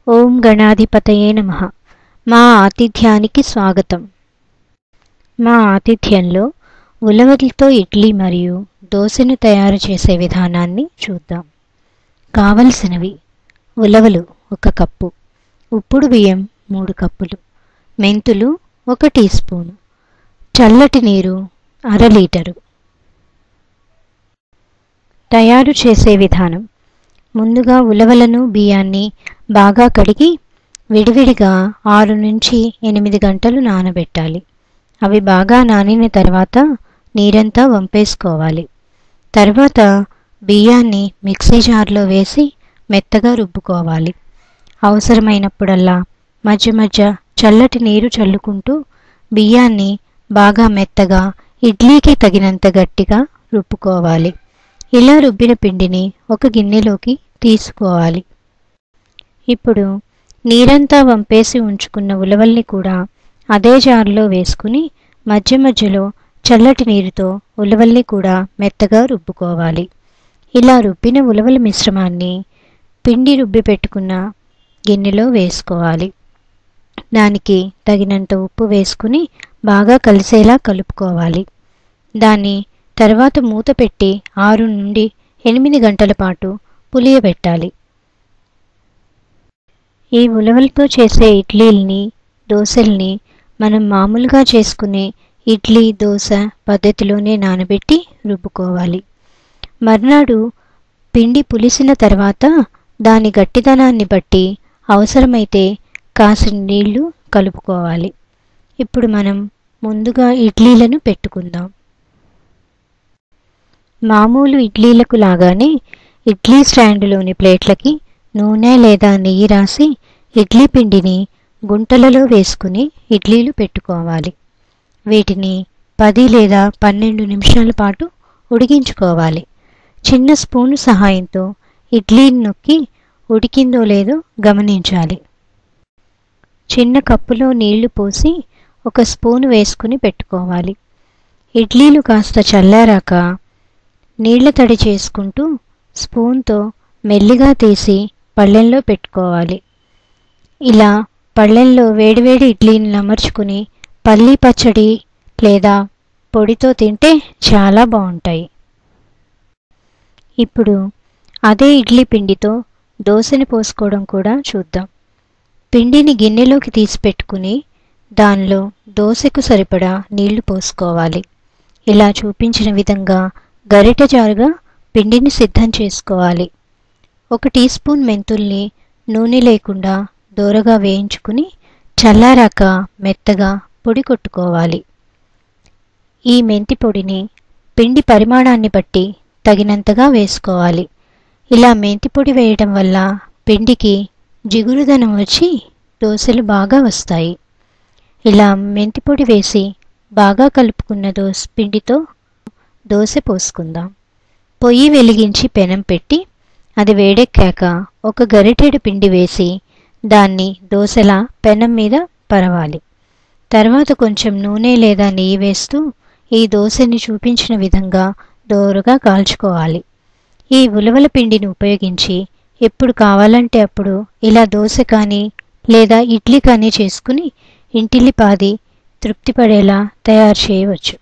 ఓం గణాధిపతయే నమః. మా ఆతిథ్యానికి స్వాగతం. మా ఆతిథ్యంలో ఉలవలతో ఇడ్లీ మరియు దోశను తయారు చేసే విధానాన్ని చూద్దాం. కావలసినవి: ఉలవలు 1 కప్పు, ఉప్పుడు బియ్యం 3 కప్పులు, మెంతులు 1 టీ స్పూను, చల్లటి నీరు 1/2 లీటరు. తయారు చేసే విధానం: ముందుగా ఉలవలను బియ్యాన్ని బాగా కడిగి విడివిడిగా 6 నుంచి 8 గంటలు నానబెట్టాలి. అవి బాగా నానిన తర్వాత నీరంతా వంపేసుకోవాలి. తర్వాత బియ్యాన్ని మిక్సీ జార్లో వేసి మెత్తగా రుబ్బుకోవాలి. అవసరమైనప్పుడల్లా మధ్య మధ్య చల్లటి నీరు చల్లుకుంటూ బియ్యాన్ని బాగా మెత్తగా ఇడ్లీకి తగినంత గట్టిగా రుబ్బుకోవాలి. ఇలా రుబ్బిన పిండిని ఒక గిన్నెలోకి తీసుకోవాలి. ఇప్పుడు నీరంతా వంపేసి ఉంచుకున్న ఉలవల్ని కూడా అదే జార్లో వేసుకుని మధ్య మధ్యలో చల్లటి నీరుతో ఉలవల్ని కూడా మెత్తగా రుబ్బుకోవాలి. ఇలా రుబ్బిన ఉలవల మిశ్రమాన్ని పిండి రుబ్బి పెట్టుకున్న గిన్నెలో వేసుకోవాలి. దానికి తగినంత ఉప్పు వేసుకుని బాగా కలిసేలా కలుపుకోవాలి. దాన్ని తర్వాత మూత పెట్టి 6 నుండి 8 గంటల పాటు పులియబెట్టాలి. ఈ ఉలవలతో చేసే ఇడ్లీల్ని, దోశల్ని మనం మామూలుగా చేసుకునే ఇడ్లీ, దోశ పద్ధతిలోనే నానబెట్టి రుబ్బుకోవాలి. మర్నాడు పిండి పులిసిన తర్వాత దాని గట్టిదనాన్ని బట్టి అవసరమైతే కాసిన నీళ్లు కలుపుకోవాలి. ఇప్పుడు మనం ముందుగా ఇడ్లీలను పెట్టుకుందాం. మామూలు ఇడ్లీలకు లాగానే ఇడ్లీ స్టాండులోని ప్లేట్లకి నూనె లేదా నెయ్యి రాసి ఇడ్లీ పిండిని గుంటలలో వేసుకుని ఇడ్లీలు పెట్టుకోవాలి. వీటిని 10 లేదా 12 నిమిషాల పాటు ఉడికించుకోవాలి. చిన్న స్పూను సహాయంతో ఇడ్లీని నొక్కి ఉడికిందో లేదో గమనించాలి. చిన్న కప్పులో నీళ్లు పోసి 1 స్పూను వేసుకుని పెట్టుకోవాలి. ఇడ్లీలు కాస్త చల్లారాక నీళ్ల తడి చేసుకుంటూ స్పూన్తో మెల్లిగా తీసి పళ్ళెంలో పెట్టుకోవాలి. ఇలా పళ్ళెంలో వేడివేడి ఇడ్లీని అమర్చుకుని పల్లీ పచ్చడి లేదా పొడితో తింటే చాలా బాగుంటాయి. ఇప్పుడు అదే ఇడ్లీ పిండితో దోశని పోసుకోవడం కూడా చూద్దాం. పిండిని గిన్నెలోకి తీసి పెట్టుకుని దానిలో దోశకు సరిపడా నీళ్లు పోసుకోవాలి. ఇలా చూపించిన విధంగా గరిటె జారుగా పిండిని సిద్ధం చేసుకోవాలి. 1 టీ స్పూన్ మెంతుల్ని నూనె లేకుండా దోరగా వేయించుకుని చల్లారాక మెత్తగా పొడి కొట్టుకోవాలి. ఈ మెంతి పొడిని పిండి పరిమాణాన్ని బట్టి తగినంతగా వేసుకోవాలి. ఇలా మెంతి పొడి వేయడం వల్ల పిండికి జిగురుదనం వచ్చి దోశలు బాగా వస్తాయి. ఇలా మెంతి పొడి వేసి బాగా కలుపుకున్న పిండితో దోశ పోసుకుందాం. పొయ్యి వెలిగించి పెనం పెట్టి అది వేడెక్కాక 1 గరిటెడు పిండి వేసి దాన్ని దోశలా పెనం మీద పరవాలి. తర్వాత కొంచెం నూనె లేదా నెయ్యి వేస్తూ ఈ దోశని చూపించిన విధంగా దోరగా కాల్చుకోవాలి. ఈ ఉలవల పిండిని ఉపయోగించి ఎప్పుడు కావాలంటే అప్పుడు ఇలా దోశ కానీ లేదా ఇడ్లీ కానీ చేసుకుని ఇంటిల్లిపాది తృప్తిపడేలా తయారు చేయవచ్చు.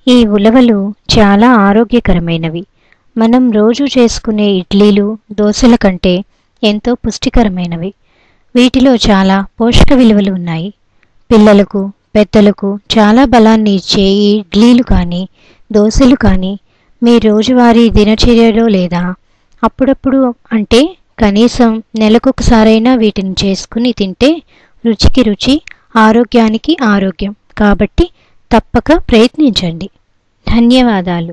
ఈ ఉలవలు చాలా ఆరోగ్యకరమైనవి. మనం రోజు చేసుకునే ఇడ్లీలు, దోశల కంటే ఎంతో పుష్టికరమైనవి. వీటిలో చాలా పోషక విలువలు ఉన్నాయి. పిల్లలకు, పెద్దలకు చాలా బలాన్ని ఇచ్చే ఈ ఇడ్లీలు కానీ దోశలు కానీ మీ రోజువారీ దినచర్యలో లేదా అప్పుడప్పుడు అంటే కనీసం నెలకొకసారైనా వీటిని చేసుకుని తింటే రుచికి రుచి, ఆరోగ్యానికి ఆరోగ్యం. కాబట్టి తప్పక ప్రయత్నించండి. ధన్యవాదాలు.